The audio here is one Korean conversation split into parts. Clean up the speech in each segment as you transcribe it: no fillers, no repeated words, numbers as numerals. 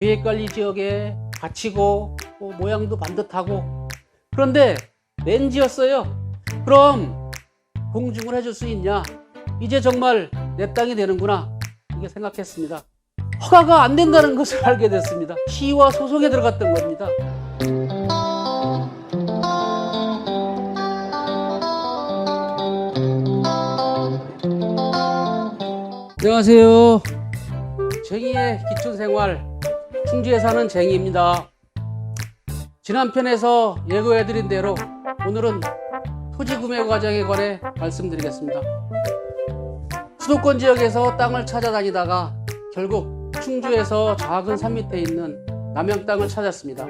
계획관리지역에 갇히고 모양도 반듯하고 그런데 렌지였어요. 그럼 공중을 해줄 수 있냐? 이제 정말 내 땅이 되는구나 이게 생각했습니다. 허가가 안 된다는 것을 알게 됐습니다. 시와 소송에 들어갔던 겁니다. 안녕하세요. 쟁이의 기촌생활 충주에 사는 쟁이입니다. 지난 편에서 예고해드린 대로 오늘은 토지 구매 과정에 관해 말씀드리겠습니다. 수도권 지역에서 땅을 찾아다니다가 결국 충주에서 작은 산 밑에 있는 남양 땅을 찾았습니다.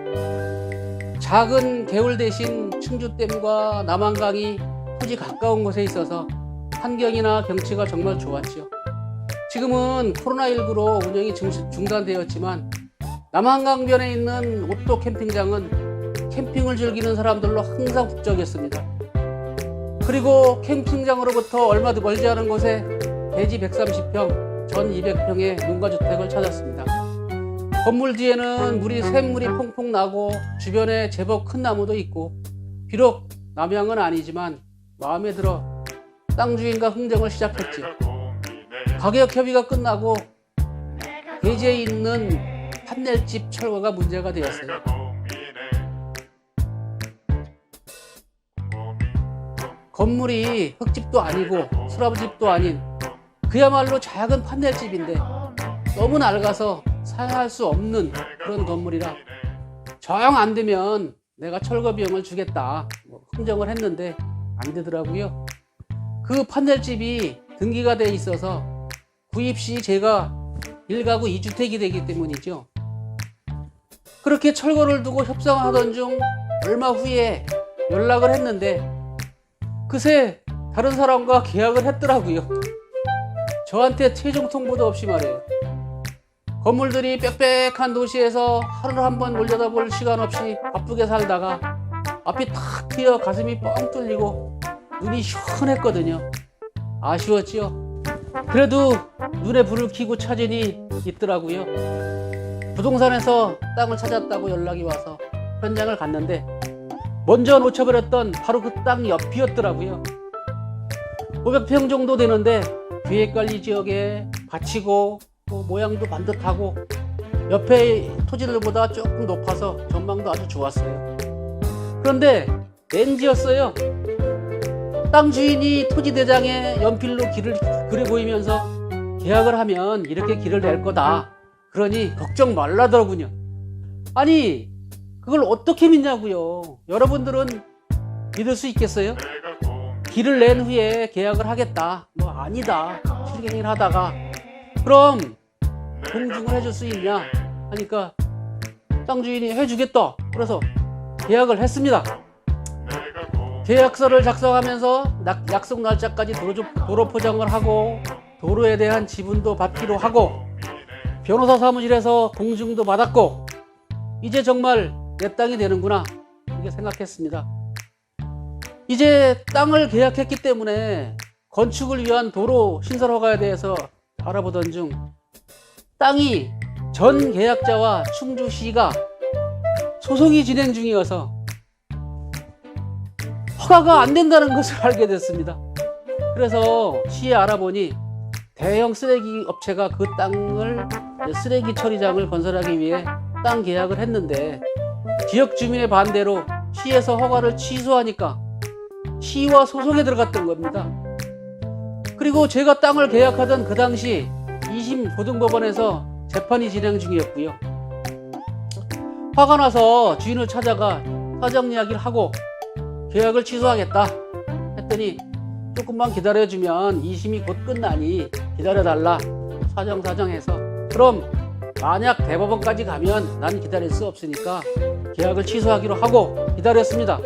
작은 개울 대신 충주댐과 남한강이 토지 가까운 곳에 있어서 환경이나 경치가 정말 좋았죠. 지금은 코로나19로 운영이 중단되었지만 남한강변에 있는 오토 캠핑장은 캠핑을 즐기는 사람들로 항상 북적였습니다. 그리고 캠핑장으로부터 얼마 멀지 않은 곳에 대지 130평, 전 200평의 농가주택을 찾았습니다. 건물 뒤에는 샘물이 퐁퐁 나고 주변에 제법 큰 나무도 있고 비록 남양은 아니지만 마음에 들어 땅 주인과 흥정을 시작했지. 가격 협의가 끝나고 대지에 있는 판넬집 철거가 문제가 되었어요. 건물이 흙집도 아니고 수라집도 아닌 그야말로 작은 판넬집인데 너무 낡아서 사용할 수 없는 그런 건물이라 정 안 되면 내가 철거 비용을 주겠다 흥정을 했는데 안 되더라고요. 그 판넬집이 등기가 돼 있어서 구입 시 제가 1가구 2주택이 되기 때문이죠. 그렇게 철거를 두고 협상하던 중 얼마 후에 연락을 했는데 그새 다른 사람과 계약을 했더라고요. 저한테 최종 통보도 없이 말이에요. 건물들이 빽빽한 도시에서 하루를 한번 올려다볼 시간 없이 바쁘게 살다가 앞이 탁 트여 가슴이 뻥 뚫리고 눈이 시원했거든요. 아쉬웠지요. 그래도 눈에 불을 켜고 찾으니 있더라고요. 부동산에서 땅을 찾았다고 연락이 와서 현장을 갔는데 먼저 놓쳐버렸던 바로 그 땅 옆이었더라고요. 500평 정도 되는데 계획관리 지역에 갇히고 모양도 반듯하고 옆에 토지들보다 조금 높아서 전망도 아주 좋았어요. 그런데 렌지였어요. 땅 주인이 토지 대장에 연필로 길을 그려 보이면서 계약을 하면 이렇게 길을 낼 거다. 그러니 걱정 말라더군요. 아니 그걸 어떻게 믿냐고요. 여러분들은 믿을 수 있겠어요? 길을 낸 후에 계약을 하겠다. 아니다. 실갱이를 하다가 그럼 공중을 해줄 수 있냐 하니까 땅 주인이 해주겠다. 그래서 계약을 했습니다. 계약서를 작성하면서 약속 날짜까지 도로 포장을 하고 도로에 대한 지분도 받기로 하고 변호사 사무실에서 공증도 받았고 이제 정말 내 땅이 되는구나 이렇게 생각했습니다. 이제 땅을 계약했기 때문에 건축을 위한 도로 신설 허가에 대해서 알아보던 중 땅이 전 계약자와 충주시가 소송이 진행 중이어서 허가가 안 된다는 것을 알게 됐습니다. 그래서 시에 알아보니 대형 쓰레기 업체가 그 땅을 쓰레기 처리장을 건설하기 위해 땅 계약을 했는데 지역 주민의 반대로 시에서 허가를 취소하니까 시와 소송에 들어갔던 겁니다. 그리고 제가 땅을 계약하던 그 당시 2심 고등법원에서 재판이 진행 중이었고요. 화가 나서 주인을 찾아가 사정 이야기를 하고 계약을 취소하겠다 했더니 조금만 기다려주면 2심이 곧 끝나니 기다려달라 사정해서 그럼 만약 대법원까지 가면 난 기다릴 수 없으니까 계약을 취소하기로 하고 기다렸습니다.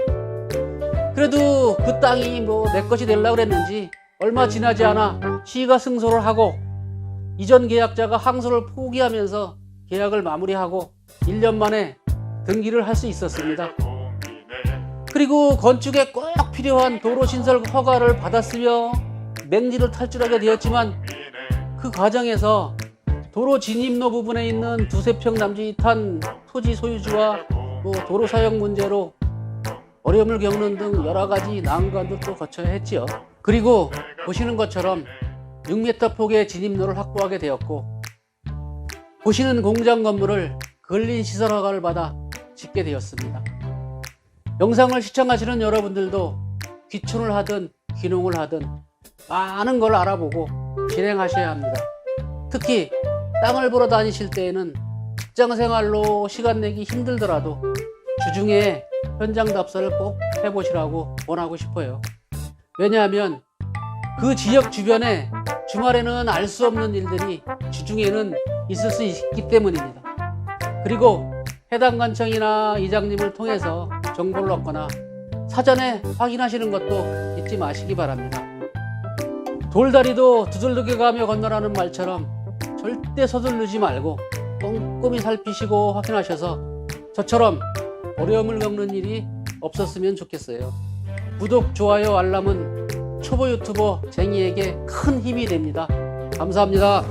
그래도 그 땅이 내 것이 되려고 그랬는지 얼마 지나지 않아 시가 승소를 하고 이전 계약자가 항소를 포기하면서 계약을 마무리하고 1년 만에 등기를 할 수 있었습니다. 그리고 건축에 꼭 필요한 도로 신설 허가를 받았으며 맹지를 탈출하게 되었지만 그 과정에서 도로 진입로 부분에 있는 두세 평 남짓한 토지 소유주와 도로 사용 문제로 어려움을 겪는 등 여러 가지 난관도 또 거쳐야 했지요. 그리고 보시는 것처럼 6m 폭의 진입로를 확보하게 되었고, 보시는 공장 건물을 근린시설 허가를 받아 짓게 되었습니다. 영상을 시청하시는 여러분들도 귀촌을 하든 귀농을 하든 많은 걸 알아보고 진행하셔야 합니다. 특히 땅을 보러 다니실 때에는 직장생활로 시간 내기 힘들더라도 주중에 현장 답사를 꼭 해보시라고 권하고 싶어요. 왜냐하면 그 지역 주변에 주말에는 알 수 없는 일들이 주중에는 있을 수 있기 때문입니다. 그리고 해당 관청이나 이장님을 통해서 정보를 얻거나 사전에 확인하시는 것도 잊지 마시기 바랍니다. 돌다리도 두들겨 가며 건너라는 말처럼 절대 서두르지 말고 꼼꼼히 살피시고 확인하셔서 저처럼 어려움을 겪는 일이 없었으면 좋겠어요. 구독, 좋아요, 알람은 초보 유튜버 쟁이에게 큰 힘이 됩니다. 감사합니다.